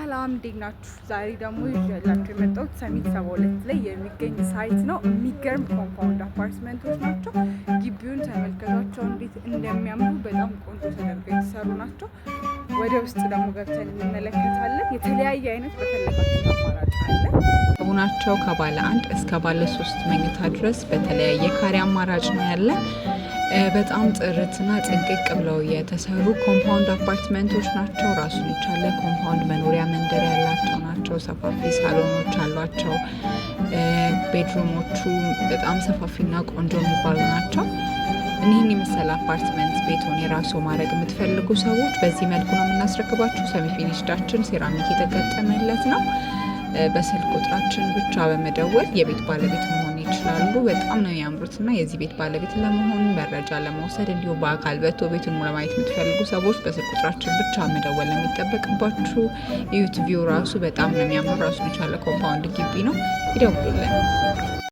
ሰላም እንዴት ናችሁ? ዛሬ ደግሞ ይዤላችሁ የመጣሁት ሰሚት 72 ላይ የሚገኝ ሳይት ነው። የሚገርም ኮምፓውንድ አፓርትመንቶች ናቸው። ግቢውን ተመልከቷቸው እንዴት እንደሚያምሩ በጣም ቆንጆ ተደርገው የተሰሩ ናቸው። ወደ ውስጥ ደግሞ ገብተን እንመለከታለን። የተለያየ አይነት በፈለጋችሁ አማራጭ አለ ናቸው። ከባለ 1 እስከ ባለ 3 መኝታ ድረስ በተለያየ ካሬ አማራጭ ነው ያለ። በጣም ጥርትና ጥንቅቅ ብለው የተሰሩ ኮምፓውንድ አፓርትመንቶች ናቸው። ራሱን የቻለ ኮምፓውንድ መኖሪያ መንደር ያላቸው ናቸው። ሰፋፊ ሳሎኖች አሏቸው። ቤድሩሞቹ በጣም ሰፋፊና ቆንጆ የሚባሉ ናቸው። እኒህን የመሰለ አፓርትመንት ቤቱን የራሱ ማድረግ የምትፈልጉ ሰዎች በዚህ መልኩ ነው የምናስረክባችሁ። ሰሚ ፊኒሽዳችን ሴራሚክ የተገጠመለት ነው። በስልክ ቁጥራችን ብቻ በመደወል የቤት ባለቤት መሆን ይችላሉ። በጣም ነው የሚያምሩትና የዚህ ቤት ባለቤት ለመሆን መረጃ ለመውሰድ እንዲሁም በአካል በቶ ቤቱን ለማየት የምትፈልጉ ሰዎች በስልክ ቁጥራችን ብቻ መደወል ነው የሚጠበቅባችሁ። ዩቲቪው ራሱ በጣም ነው የሚያምሩ። ራሱን የቻለ ኮምፓውንድ ግቢ ነው። ይደውሉልን።